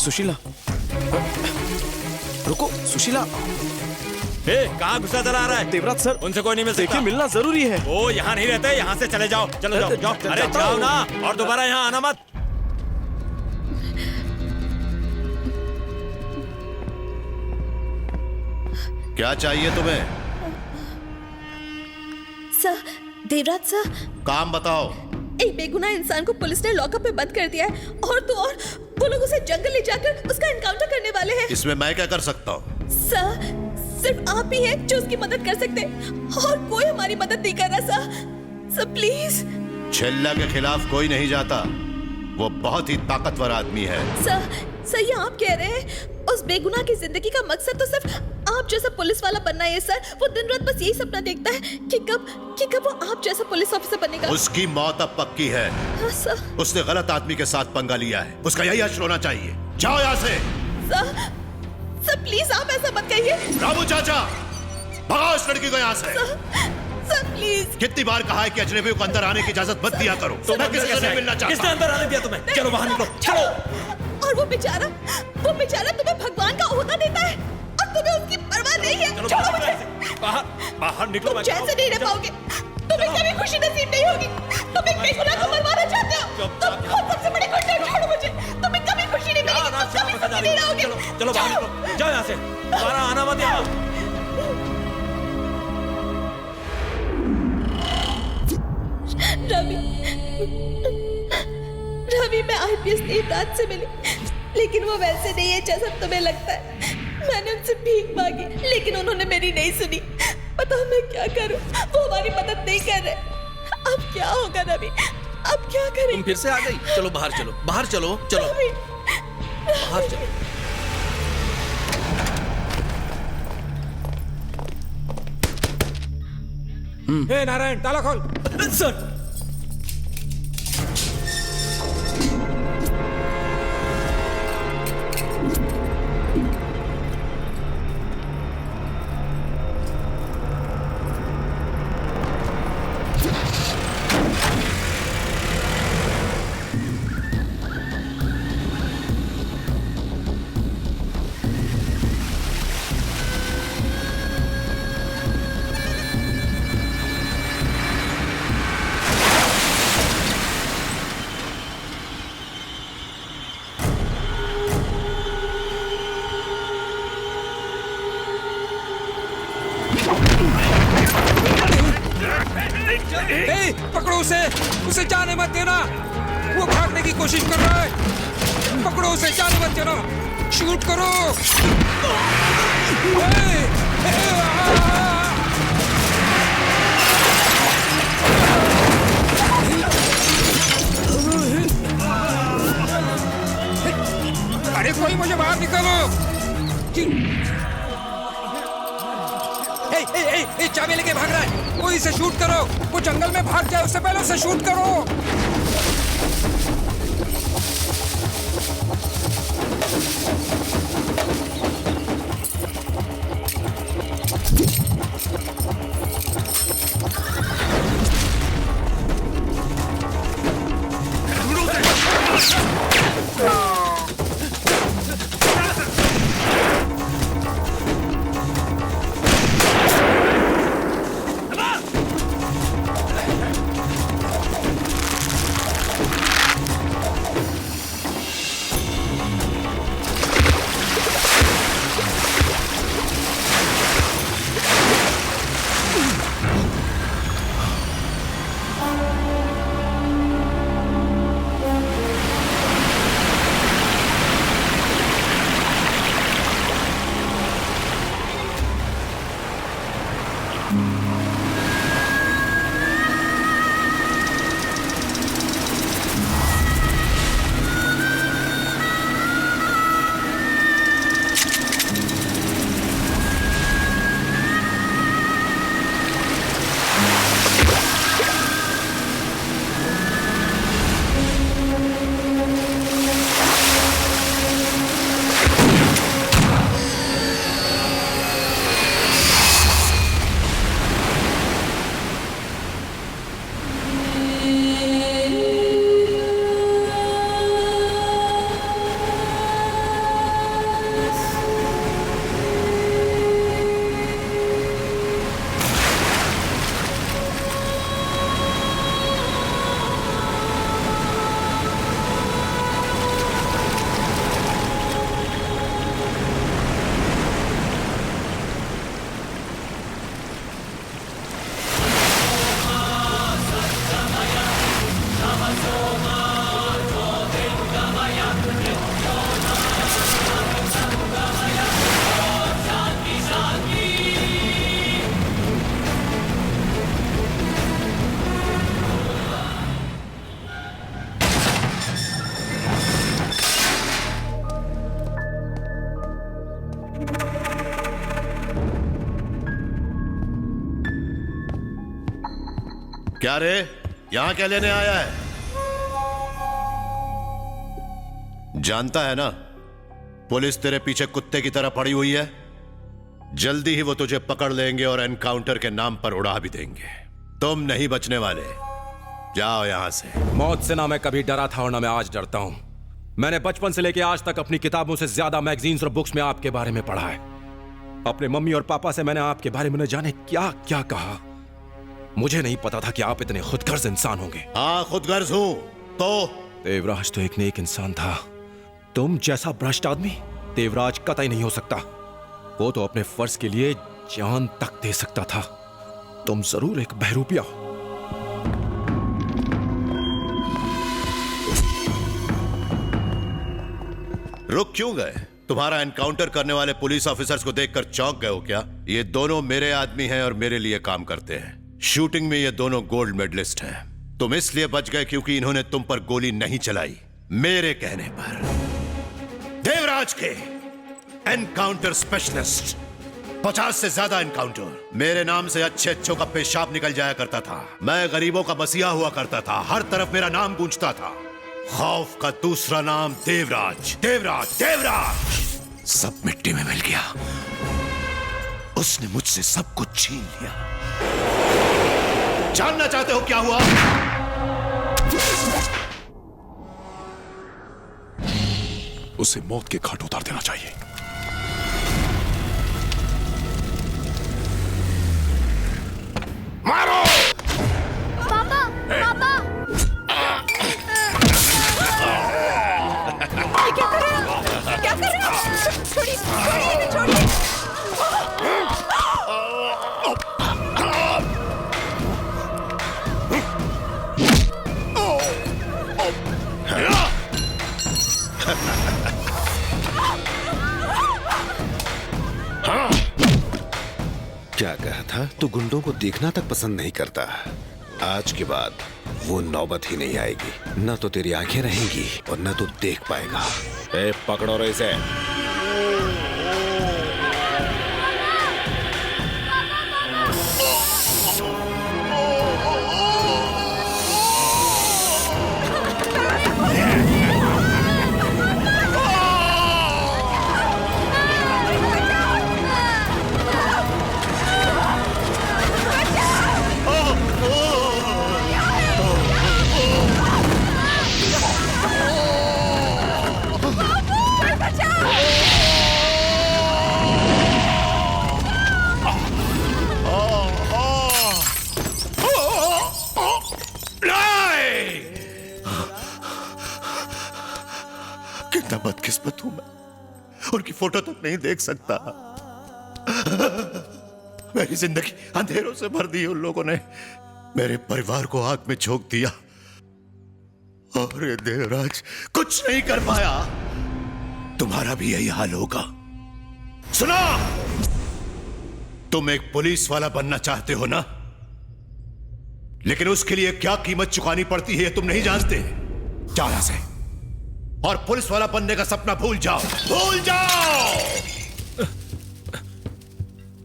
सुशीला, रुको सुशीला। कहाँ घुसा चला आ रहा है? देवराज सर, उनसे कोई नहीं मिल सकता। देखिए मिलना जरूरी है। वो यहाँ नहीं रहते, यहाँ से चले जाओ। चलो जाओ जाओ। अरे जाओ ना, और दोबारा यहाँ आना मत। क्या चाहिए तुम्हें? सर, देवराज सर, काम बताओ। एक बेगुनाह इंसान को पुलिस ने लॉकअप में बंद कर दिया है और तो और वो लोग उसे जंगल ले जाकर उसका एनकाउंटर करने वाले हैं। इसमें मैं क्या कर सकता हूँ? सर, सिर्फ आप ही हैं जो उसकी मदद कर सकते हैं और कोई हमारी मदद नहीं कर रहा सर प्लीज। छेल्ला के खिलाफ कोई नहीं जाता, वो बहुत ही ताकतवर आदमी है। सर ये आप कह रहे हैं? उस बेगुनाह की जिंदगी का मकसद तो सिर्फ आप जैसा पुलिस वाला बनना है सर। वो दिन रात बस यही सपना देखता है कि कब वो आप जैसा पुलिस ऑफिसर बनेगा। उसकी मौत अब पक्की है। हाँ सर। उसने गलत आदमी के साथ पंगा लिया है, उसका यही हश्र होना चाहिए। जाओ यहाँ से। सर प्लीज आप ऐसा मत कहिए। रामू चाचा, भगाओ इस लड़की को यहाँ से। Sir please. कितनी बार कहा है कि अजनबियों को अंदर आने की इजाजत मत दिया करो। मैं किसी से नहीं मिलना चाहता। किसने अंदर आने दिया तुम्हें? चलो बाहर निकलो, चलो। और वो बेचारा तुम्हें भगवान का ओहदा देता है और तुम्हें उसकी परवाह नहीं है। छोड़ो मुझे। बाहर निकलो। तुम चैन से नहीं रह पाओगे। तुम्हें कभी खुशी नसीब नहीं होगी। तुम एक बेगुनाह को मरवाना चाहते हो। तुम खुद सबसे बड़े गुंडे हो। छोड़ो मुझे। तुम्हें कभी खुशी नहीं मिलेगी। तुम कभी सुखी नहीं रहोगे। चलो बाहर निकलो, जाओ यहाँ से। दोबारा आना मत यहाँ। रवि, मैं आईपीएस देवराज से मिली, लेकिन वो वैसे नहीं है जैसा तुम्हें लगता है। मैंने उनसे भीख मांगी, लेकिन उन्होंने मेरी नहीं सुनी। बताओ मैं क्या करूं? वो हमारी मदद नहीं कर रहे। अब क्या होगा रवि? अब क्या करें? तुम फिर से आ गई। चलो बाहर चलो, बाहर चलो, चलो बाहर चलो। हे नारायण, ताला खोल। सर पकड़ो उसे जाने मत देना। वो भागने की कोशिश कर रहा है। पकड़ो उसे, जाने मत देना। शूट करो। अरे कोई मुझे बाहर निकालो। चाबी लेके भाग रहा है। वो इसे शूट करो। वो जंगल में भाग जाए उससे पहले उसे शूट करो। क्या रे, यहां क्या लेने आया है? जानता है ना, पुलिस तेरे पीछे कुत्ते की तरह पड़ी हुई है। जल्दी ही वो तुझे पकड़ लेंगे और एनकाउंटर के नाम पर उड़ा भी देंगे। तुम नहीं बचने वाले। जाओ यहां से। मौत से ना मैं कभी डरा था और ना मैं आज डरता हूं। मैंने बचपन से लेकर आज तक अपनी किताबों से ज्यादा मैगजीन्स और बुक्स में आपके बारे में पढ़ा है। अपने मम्मी और पापा से मैंने आपके बारे में न जाने क्या क्या कहा। मुझे नहीं पता था कि आप इतने खुदगर्ज इंसान होंगे। हाँ, खुदगर्ज हूं। तो देवराज तो एक नेक इंसान था। तुम जैसा भ्रष्ट आदमी देवराज कतई नहीं हो सकता। वो तो अपने फर्ज के लिए जान तक दे सकता था। तुम जरूर एक बहरूपिया हो। रुक क्यों गए? तुम्हारा एनकाउंटर करने वाले पुलिस ऑफिसर्स को देखकर चौंक गए हो क्या? ये दोनों मेरे आदमी हैं और मेरे लिए काम करते हैं। शूटिंग में ये दोनों गोल्ड मेडलिस्ट हैं। तुम इसलिए बच गए क्योंकि इन्होंने तुम पर गोली नहीं चलाई, मेरे कहने पर। देवराज के एनकाउंटर स्पेशलिस्ट, 50 से ज्यादा एनकाउंटर। मेरे नाम से अच्छे अच्छों का पेशाब निकल जाया करता था। मैं गरीबों का मसीहा हुआ करता था। हर तरफ मेरा नाम गूंजता था। खौफ का दूसरा नाम देवराज, देवराज, देवराज। सब मिट्टी में मिल गया। उसने मुझसे सब कुछ छीन लिया। जानना चाहते हो क्या हुआ? उसे मौत के घाट उतार देना चाहिए। मारो! पापा, पापा! ये क्या कर रहे हो? क्या कर रहे हो? छोड़िए, छोड़िए इन्हें, छोड़िए। क्या कहा था? तू गुंडों को देखना तक पसंद नहीं करता। आज के बाद वो नौबत ही नहीं आएगी। न तो तेरी आंखें रहेंगी और न तो देख पाएगा। ए, पकड़ो रे इसे। कितना बदकिस्मत हूं मैं, उनकी फोटो तक नहीं देख सकता। मेरी जिंदगी अंधेरों से भर दी उन लोगों ने। मेरे परिवार को आग में झोंक दिया और ये देवराज कुछ नहीं कर पाया। तुम्हारा भी यही हाल होगा। सुनो, तुम एक पुलिस वाला बनना चाहते हो ना, लेकिन उसके लिए क्या कीमत चुकानी पड़ती है तुम नहीं जानते। जाओ यहां से और पुलिस वाला बनने का सपना भूल जाओ, भूल जाओ।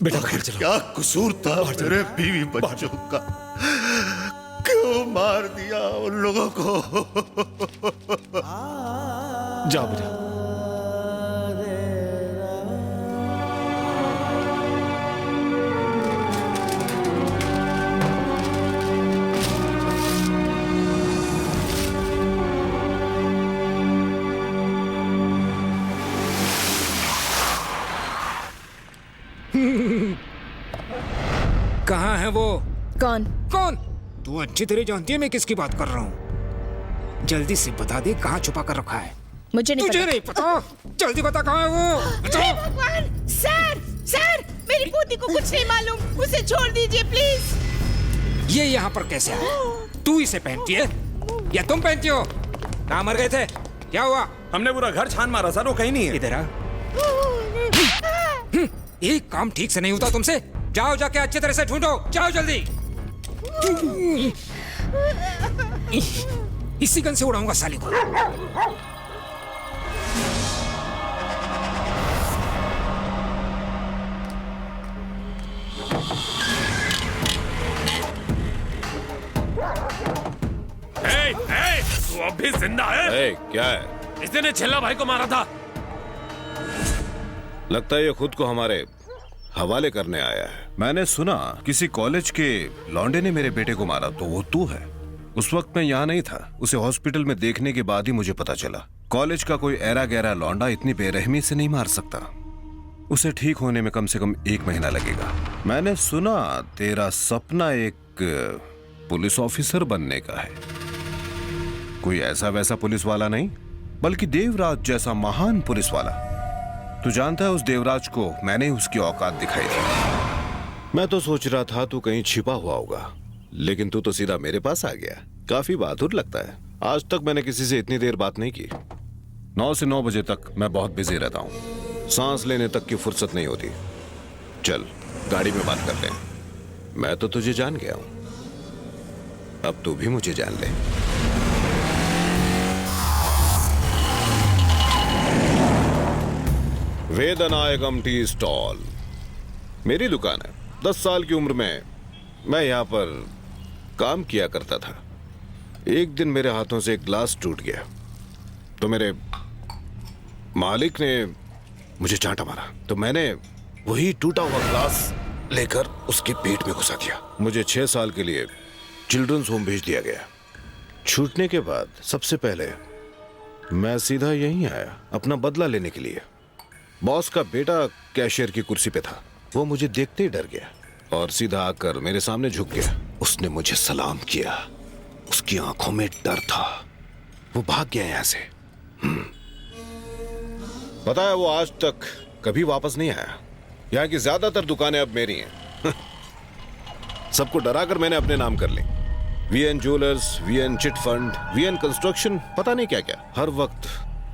बेटा आखिर क्या कसूर था मेरे बीवी बच्चों का? क्यों मार दिया उन लोगों को? जाओ बेटा। कहाँ है वो? कौन? कौन? तू अच्छी तरह जानती है मैं किसकी बात कर रहा हूँ। जल्दी से बता दे कहाँ छुपा कर रखा है। मुझे नहीं तुझे पता। नहीं पता? जल्दी बता कहाँ है वो। बता। हे भगवान! सर, सर, मेरी पोती को कुछ नहीं मालूम। उसे छोड़ दीजिए प्लीज। ये यहाँ पर कैसे आया? तू इसे पहनती है या तुम पहनती हो? कहाँ मर गए थे? क्या हुआ? हमने पूरा घर छान मारा सर, वो कहीं नहीं है। इधर आ। एक काम ठीक से नहीं होता तुमसे। जाओ जाके अच्छी तरह से ढूंढो। जाओ जल्दी। इसी गन से उड़ाऊंगा साली को। भी जिंदा है। ए, क्या है? इसने ने छेला भाई को मारा था। लगता है ये खुद को हमारे हवाले करने आया है। मैंने सुना किसी कॉलेज के लौंडे ने मेरे बेटे को मारा, तो वो तू है। उस वक्त मैं यहाँ नहीं था। उसे हॉस्पिटल में देखने के बाद ही मुझे पता चला कॉलेज का कोई ऐरा गहरा लौंडा इतनी बेरहमी से नहीं मार सकता। उसे ठीक होने में कम से कम 1 महीना लगेगा। मैंने सुना तेरा सपना एक पुलिस ऑफिसर बनने का है। कोई ऐसा वैसा पुलिस वाला नहीं, बल्कि देवराज जैसा महान पुलिस वाला। तू जानता है उस देवराज को मैंने उसकी औकात दिखाई थी। मैं तो सोच रहा था तू कहीं छिपा हुआ होगा, लेकिन तू तो सीधा मेरे पास आ गया। काफी बहादुर लगता है। आज तक मैंने किसी से इतनी देर बात नहीं की। 9 से 9 बजे तक मैं बहुत बिजी रहता हूँ। सांस लेने तक की फुर्सत नहीं होती। चल गाड़ी में बात करते हैं। मैं तो तुझे जान गया हूं, अब तू भी मुझे जान ले। वेदनायकम टी स्टॉल मेरी दुकान है। 10 साल की उम्र में मैं यहां पर काम किया करता था। एक दिन मेरे हाथों से एक ग्लास टूट गया, तो मेरे मालिक ने मुझे चांटा मारा, तो मैंने वही टूटा हुआ ग्लास लेकर उसके पेट में घुसा दिया। मुझे 6 साल के लिए चिल्ड्रंस होम भेज दिया गया। छूटने के बाद सबसे पहले मैं सीधा यहीं आया अपना बदला लेने के लिए। बॉस का बेटा कैशियर की कुर्सी पे था। वो मुझे देखते ही डर गया और सीधा आकर मेरे सामने झुक गया। उसने मुझे सलाम किया। उसकी आंखों में डर था। वो भाग गया यहां से। पता है वो आज तक कभी वापस नहीं आया। यहाँ की ज्यादातर दुकानें अब मेरी हैं। सबको डराकर मैंने अपने नाम कर ली। VN jewellers, VN chit fund, VN construction, पता नहीं क्या क्या। हर वक्त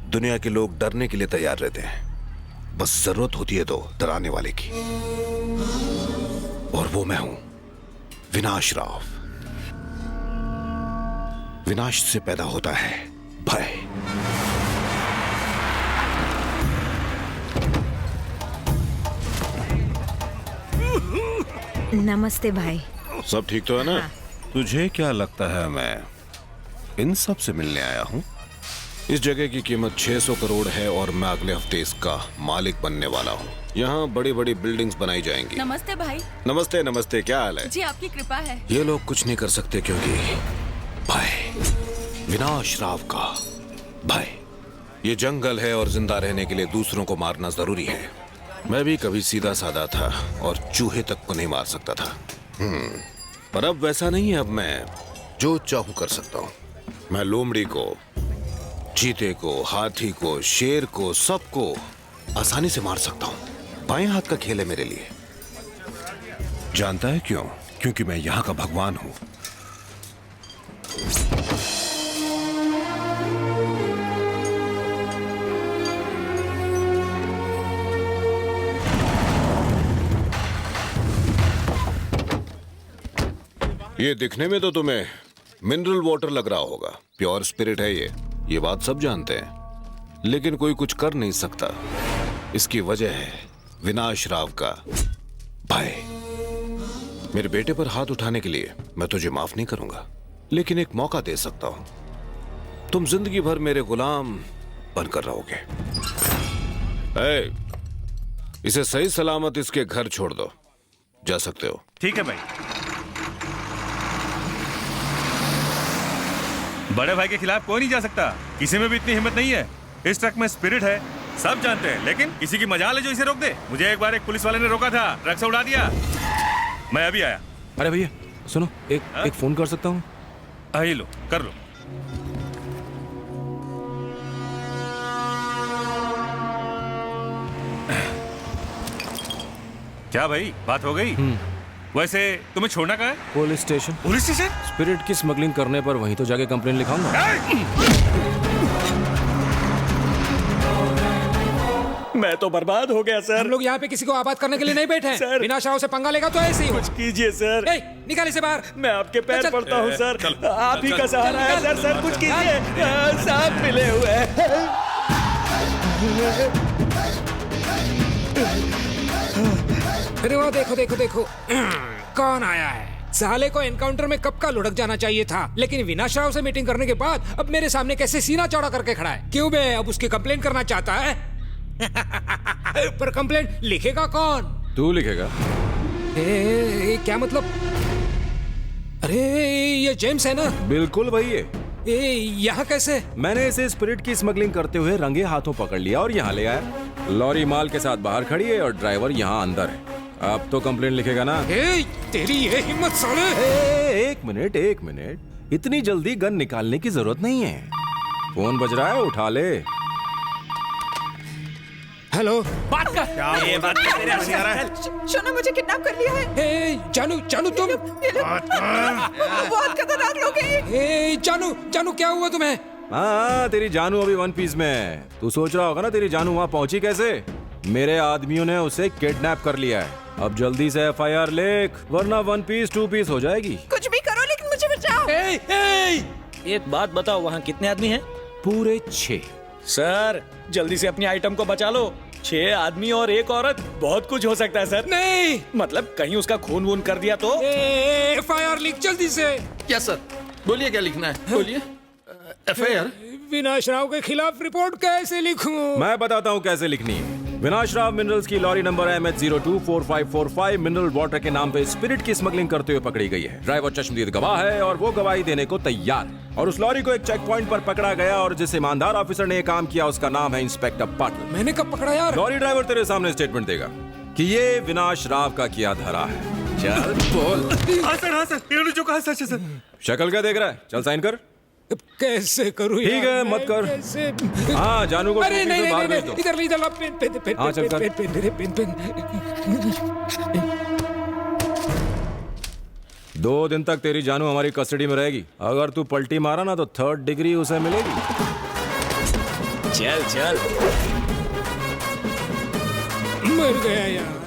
दुनिया के लोग डरने के लिए तैयार रहते हैं, बस जरूरत होती है तो डराने वाले की। और वो मैं हूं, विनाश राव। विनाश से पैदा होता है भय। नमस्ते भाई। सब ठीक तो है ना? तुझे क्या लगता है मैं इन सब से मिलने आया हूँ? इस जगह की कीमत 600 करोड़ है और मैं अगले हफ्ते इसका मालिक बनने वाला हूँ। यहाँ बड़ी बड़ी बिल्डिंग्स बनाई जाएंगी। नमस्ते भाई। नमस्ते नमस्ते, क्या हाल है? जी आपकी कृपा है। ये लोग कुछ नहीं कर सकते क्योंकि भय, विनाश राव का भय। ये जंगल है और जिंदा रहने के लिए दूसरों को मारना जरूरी है। मैं भी कभी सीधा साधा था और चूहे तक को नहीं मार सकता था। पर अब वैसा नहीं है। अब मैं जो चाहूं कर सकता हूं। मैं लोमड़ी को, चीते को, हाथी को, शेर को, सबको आसानी से मार सकता हूं। बाएं हाथ का खेल है मेरे लिए। जानता है क्यों? क्योंकि मैं यहाँ का भगवान हूँ। ये दिखने में तो तुम्हें मिनरल वाटर लग रहा होगा। प्योर स्पिरिट है ये बात सब जानते हैं, लेकिन कोई कुछ कर नहीं सकता। इसकी वजह है विनाश राव का भय। मेरे बेटे पर हाथ उठाने के लिए मैं तुझे माफ नहीं करूंगा, लेकिन एक मौका दे सकता हूं। तुम जिंदगी भर मेरे गुलाम बनकर रहोगे। इसे सही सलामत इसके घर छोड़ दो। जा सकते हो। ठीक है भाई। बड़े भाई के खिलाफ कोई नहीं जा सकता। किसी में भी इतनी हिम्मत नहीं है। इस ट्रक में स्पिरिट है, सब जानते हैं, लेकिन किसी की मजाल है जो इसे रोक दे। मुझे एक बार एक पुलिस वाले ने रोका था, ट्रक से उड़ा दिया। मैं अभी आया। अरे भैया सुनो, एक फोन कर सकता हूँ? ये लो, कर लो। क्या भाई, बात हो गई? वैसे तुम्हें छोड़ना कहाँ है? Police station. Police station? Spirit की स्मगलिंग करने पर वहीं तो जाके कंप्लेन लिखाऊंगा। मैं तो बर्बाद हो गया सर। हम लोग यहाँ पे किसी को आबाद करने के लिए नहीं बैठे हैं। विनाश राव से पंगा लेगा तो ऐसे ही कुछ कीजिए सर। निकाल इसे बाहर। मैं आपके पैर पड़ता हूँ सर। आप ही का सहारा है सर। सर कुछ कीजिए। सांप मिले हुए हैं। अरे वो देखो देखो देखो कौन आया है। साले को एनकाउंटर में कब का लुढ़क जाना चाहिए था, लेकिन विनाश राव से मीटिंग करने के बाद अब मेरे सामने कैसे सीना चौड़ा करके खड़ा है। क्यों बे, अब उसकी कंप्लेंट करना चाहता है? पर कंप्लेंट लिखेगा कौन? तू लिखेगा। क्या मतलब? अरे ये जेम्स है ना? बिल्कुल भाई है। यहाँ कैसे? मैंने इसे स्पिरिट की स्मगलिंग करते हुए रंगे हाथों पकड़ लिया और यहाँ ले आया। लॉरी माल के साथ बाहर खड़ी है और ड्राइवर यहाँ अंदर है। अब तो कंप्लेंट लिखेगा ना? तेरी ये हिम्मत साले! एक मिनट, इतनी जल्दी गन निकालने की जरूरत नहीं है। फोन बज रहा है, उठा ले। हेलो, बात कर। ये बात कर, तेरे हंसी आ रहा है। शोना मुझे किडनैप कर लिया है। जानू तुम बहुत खतरनाक लोग हैं। जानू क्या हुआ तुम्हें? हाँ, तेरी जानू अभी वन पीस में है। तू सोच रहा होगा ना तेरी जानू वहाँ पहुंची कैसे? मेरे आदमियों ने उसे किडनैप कर लिया है। अब जल्दी से FIR लिख, वरना वन पीस 2 पीस हो जाएगी। कुछ भी करो लेकिन मुझे बचाओ। एक बात बताओ, वहाँ कितने आदमी हैं? पूरे 6। सर जल्दी से अपनी आइटम को बचा लो। 6 आदमी और 1 औरत, बहुत कुछ हो सकता है सर। नहीं मतलब कहीं उसका खून वून कर दिया तो? FIR लिख जल्दी से। यस सर, बोलिए क्या लिखना है, बोलिए। FIR? विनाश राव के खिलाफ रिपोर्ट कैसे लिखूं? मैं बताता हूँ कैसे लिखनी है। विनाश राव मिनरल्स की lorry number MH024545 mineral water के नाम पे स्पिरिट की स्मगलिंग करते हुए पकड़ी गई है। ड्राइवर चश्मदीद गवाह है और वो गवाही देने को तैयार है। और उस लॉरी को एक चेक पॉइंट पर पकड़ा गया और जिस ईमानदार ऑफिसर ने ये काम किया उसका नाम है इंस्पेक्टर पाटिल। मैंने कब पकड़ा यार? लॉरी ड्राइवर तेरे सामने स्टेटमेंट देगा कि ये विनाश राव का किया धरा है। चल बोल। हाँ सर, इन्होंने जो कहा सच है सर। शक्ल क्या देख रहा है? चल साइन कर। कैसे करूं? ठीक है, मत कर। कैसे? हाँ, जानू को अरे नहीं, बाहर भेज दो। इधर ला, पेन। हाँ, चल कर। पेन। 2 दिन तक तेरी जानू हमारी कस्टडी में रहेगी। अगर तू पलटी मारा ना तो 3rd डिग्री उसे मिलेगी। चल मर गया यार।